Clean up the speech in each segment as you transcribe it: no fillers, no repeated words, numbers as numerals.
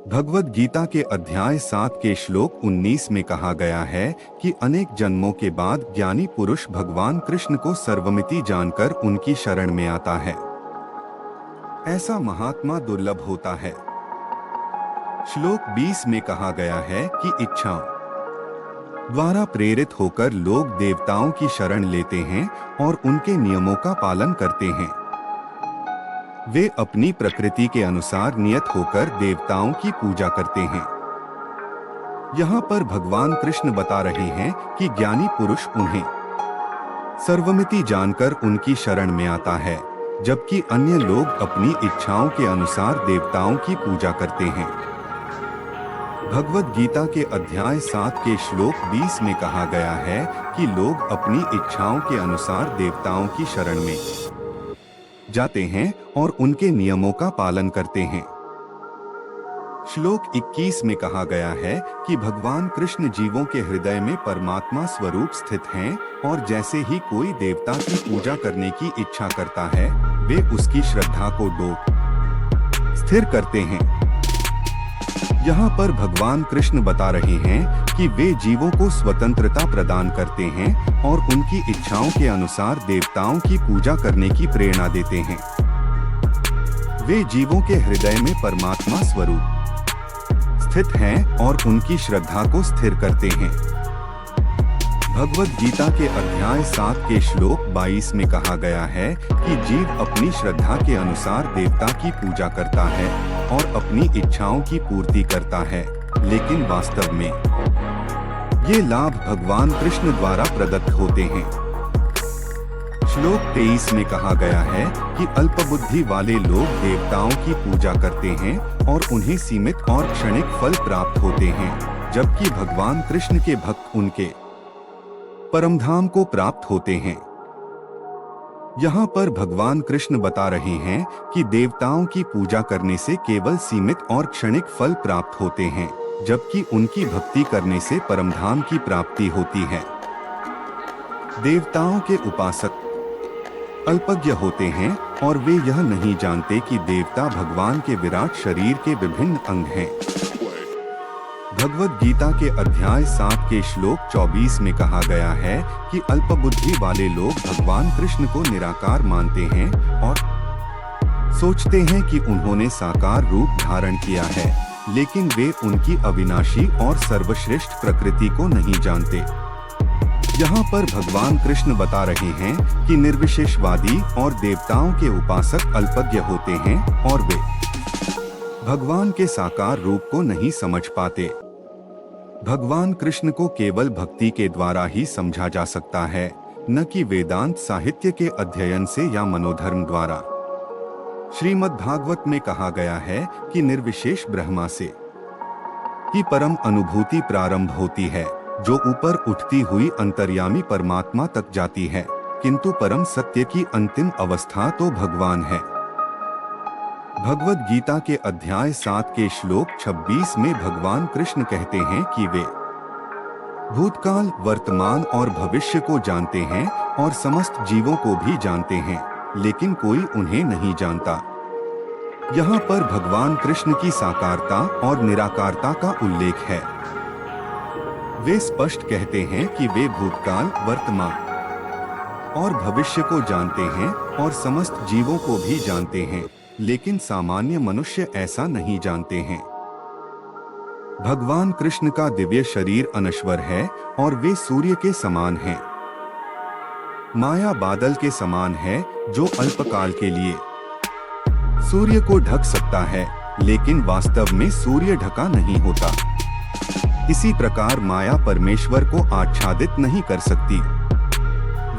भगवद गीता के अध्याय 7 के श्लोक 19 में कहा गया है कि अनेक जन्मों के बाद ज्ञानी पुरुष भगवान कृष्ण को सर्वमिति जानकर उनकी शरण में आता है। ऐसा महात्मा दुर्लभ होता है। श्लोक 20 में कहा गया है कि इच्छाओं द्वारा प्रेरित होकर लोग देवताओं की शरण लेते हैं और उनके नियमों का पालन करते हैं। वे अपनी प्रकृति के अनुसार नियत होकर देवताओं की पूजा करते हैं। यहाँ पर भगवान कृष्ण बता रहे हैं कि ज्ञानी पुरुष उन्हें सर्वमिति जानकर उनकी शरण में आता है, जबकि अन्य लोग अपनी इच्छाओं के अनुसार देवताओं की पूजा करते हैं। भगवद गीता के अध्याय 7 के श्लोक 20 में कहा गया है कि लोग अपनी इच्छाओं के अनुसार देवताओं की शरण में जाते हैं और उनके नियमों का पालन करते हैं। श्लोक 21 में कहा गया है कि भगवान कृष्ण जीवों के हृदय में परमात्मा स्वरूप स्थित हैं और जैसे ही कोई देवता की पूजा करने की इच्छा करता है, वे उसकी श्रद्धा को स्थिर करते हैं। यहाँ पर भगवान कृष्ण बता रहे हैं कि वे जीवों को स्वतंत्रता प्रदान करते हैं और उनकी इच्छाओं के अनुसार देवताओं की पूजा करने की प्रेरणा देते हैं। वे जीवों के हृदय में परमात्मा स्वरूप स्थित हैं और उनकी श्रद्धा को स्थिर करते हैं। भगवद गीता के अध्याय 7 के श्लोक 22 में कहा गया है कि जीव अपनी श्रद्धा के अनुसार देवता की पूजा करता है और अपनी इच्छाओं की पूर्ति करता है, लेकिन वास्तव में ये लाभ भगवान कृष्ण द्वारा प्रदत्त होते हैं। श्लोक 23 में कहा गया है कि अल्पबुद्धि वाले लोग देवताओं की पूजा करते हैं और उन्हें सीमित और क्षणिक फल प्राप्त होते हैं, जबकि भगवान कृष्ण के भक्त उनके परमधाम को प्राप्त होते हैं। यहाँ पर भगवान कृष्ण बता रहे हैं कि देवताओं की पूजा करने से केवल सीमित और क्षणिक फल प्राप्त होते हैं, जबकि उनकी भक्ति करने से परमधाम की प्राप्ति होती है। देवताओं के उपासक अल्पज्ञ होते हैं और वे यह नहीं जानते कि देवता भगवान के विराट शरीर के विभिन्न अंग हैं। भगवद गीता के अध्याय 7 के श्लोक 24 में कहा गया है कि अल्पबुद्धि वाले लोग भगवान कृष्ण को निराकार मानते हैं और सोचते हैं कि उन्होंने साकार रूप धारण किया है, लेकिन वे उनकी अविनाशी और सर्वश्रेष्ठ प्रकृति को नहीं जानते। यहाँ पर भगवान कृष्ण बता रहे हैं कि निर्विशेषवादी और देवताओं के उपासक अल्पज्ञ होते हैं और वे भगवान के साकार रूप को नहीं समझ पाते। भगवान कृष्ण को केवल भक्ति के द्वारा ही समझा जा सकता है, न कि वेदांत साहित्य के अध्ययन से या मनोधर्म द्वारा। श्रीमद् भागवत में कहा गया है कि निर्विशेष ब्रह्मा से की परम अनुभूति प्रारंभ होती है, जो ऊपर उठती हुई अंतर्यामी परमात्मा तक जाती है, किंतु परम सत्य की अंतिम अवस्था तो भगवान है। भगवद गीता के अध्याय 7 के श्लोक 26 में भगवान कृष्ण कहते हैं कि वे भूतकाल, वर्तमान और भविष्य को जानते हैं और समस्त जीवों को भी जानते हैं, लेकिन कोई उन्हें नहीं जानता। यहाँ पर भगवान कृष्ण की साकारता और निराकारता का उल्लेख है। वे स्पष्ट कहते हैं कि वे भूतकाल, वर्तमान और भविष्य को जानते हैं और समस्त जीवों को भी जानते हैं, लेकिन सामान्य मनुष्य ऐसा नहीं जानते हैं। भगवान कृष्ण का दिव्य शरीर अनश्वर है और वे सूर्य के समान हैं। माया बादल के समान है जो अल्पकाल के लिए सूर्य को ढक सकता है, लेकिन वास्तव में सूर्य ढका नहीं होता। इसी प्रकार माया परमेश्वर को आच्छादित नहीं कर सकती।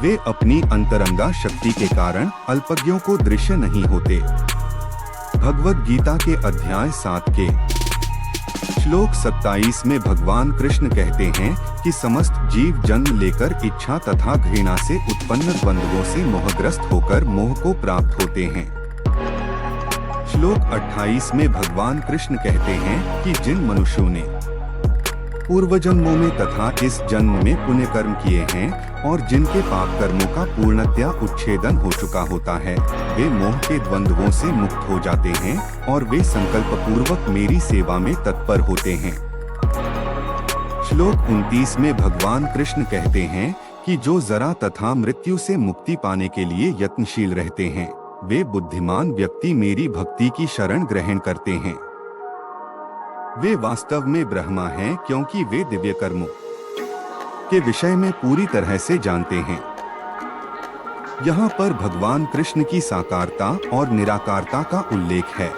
वे अपनी अंतरंगा शक्ति के कारण अल्पज्ञों को दृश्य नहीं होते। भगवद गीता के अध्याय 7 के श्लोक 27 में भगवान कृष्ण कहते हैं कि समस्त जीव जन्म लेकर इच्छा तथा घृणा से उत्पन्न द्वंद्वों से मोहग्रस्त होकर मोह को प्राप्त होते हैं। श्लोक 28 में भगवान कृष्ण कहते हैं कि जिन मनुष्यों ने पूर्व जन्मों में तथा इस जन्म में पुण्य कर्म किए हैं और जिनके पाप कर्मों का पूर्णतया उच्छेदन हो चुका होता है, वे मोह के द्वंद्वों से मुक्त हो जाते हैं और वे संकल्प पूर्वक मेरी सेवा में तत्पर होते हैं। श्लोक 29 में भगवान कृष्ण कहते हैं कि जो जरा तथा मृत्यु से मुक्ति पाने के लिए यत्नशील रहते हैं, वे बुद्धिमान व्यक्ति मेरी भक्ति की शरण ग्रहण करते हैं। वे वास्तव में ब्रह्मा हैं क्योंकि वे दिव्य कर्मों के विषय में पूरी तरह से जानते हैं। यहाँ पर भगवान कृष्ण की साकारता और निराकारता का उल्लेख है।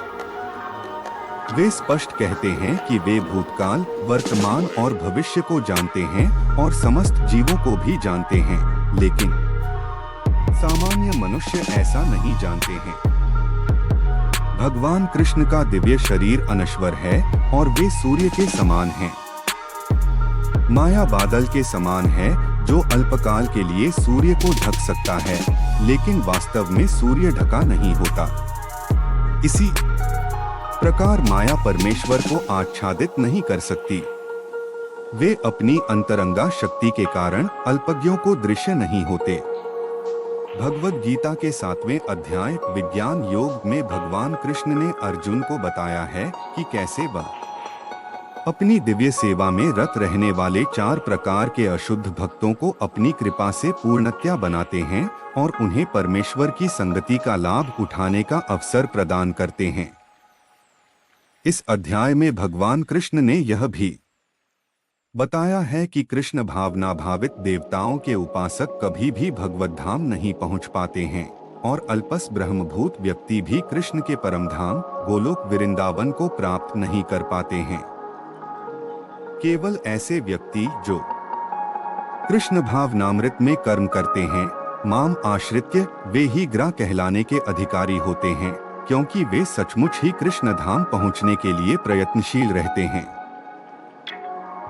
वे स्पष्ट कहते हैं कि वे भूतकाल, वर्तमान और भविष्य को जानते हैं और समस्त जीवों को भी जानते हैं, लेकिन सामान्य मनुष्य ऐसा नहीं जानते हैं। भगवान कृष्ण का दिव्य शरीर अनश्वर है और वे सूर्य के समान हैं। माया बादल के समान है जो अल्पकाल के लिए सूर्य को ढक सकता है, लेकिन वास्तव में सूर्य ढका नहीं होता। इसी प्रकार माया परमेश्वर को आच्छादित नहीं कर सकती। वे अपनी अंतरंगा शक्ति के कारण अल्पज्ञों को दृश्य नहीं होते। भगवद गीता के 7वें अध्याय विज्ञान योग में भगवान कृष्ण ने अर्जुन को बताया है कि कैसे वह अपनी दिव्य सेवा में रत रहने वाले 4 प्रकार के अशुद्ध भक्तों को अपनी कृपा से पूर्णतया बनाते हैं और उन्हें परमेश्वर की संगति का लाभ उठाने का अवसर प्रदान करते हैं। इस अध्याय में भगवान कृष्ण ने यह भी बताया है कि कृष्ण भावना भावित देवताओं के उपासक कभी भी भगवत धाम नहीं पहुंच पाते हैं और अल्पस ब्रह्मभूत व्यक्ति भी कृष्ण के परम धाम गोलोक वृंदावन को प्राप्त नहीं कर पाते हैं। केवल ऐसे व्यक्ति जो कृष्ण भावनामृत में कर्म करते हैं, माम आश्रित्य, वे ही ग्रह कहलाने के अधिकारी होते हैं, क्योंकि वे सचमुच ही कृष्ण धाम पहुंचने के लिए प्रयत्नशील रहते हैं।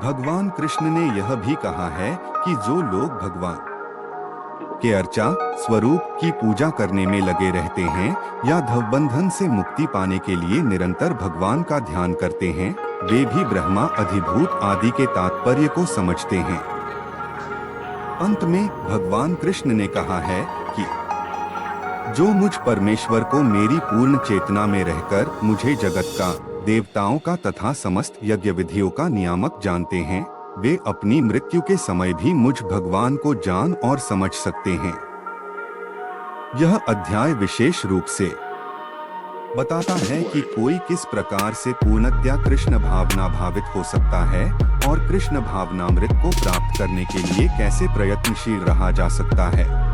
भगवान कृष्ण ने यह भी कहा है कि जो लोग भगवान के अर्चा स्वरूप की पूजा करने में लगे रहते हैं या भवबंधन से मुक्ति पाने के लिए निरंतर भगवान का ध्यान करते हैं, वे भी ब्रह्मा अधिभूत आदि के तात्पर्य को समझते हैं। अंत में भगवान कृष्ण ने कहा है कि जो मुझ परमेश्वर को मेरी पूर्ण चेतना में रहकर मुझे जगत का, देवताओं का तथा समस्त यज्ञ विधियों का नियामक जानते हैं, वे अपनी मृत्यु के समय भी मुझ भगवान को जान और समझ सकते हैं। यह अध्याय विशेष रूप से बताता है कि कोई किस प्रकार से पूर्णतया कृष्ण भावना भावित हो सकता है और कृष्ण भावनामृत को प्राप्त करने के लिए कैसे प्रयत्नशील रहा जा सकता है।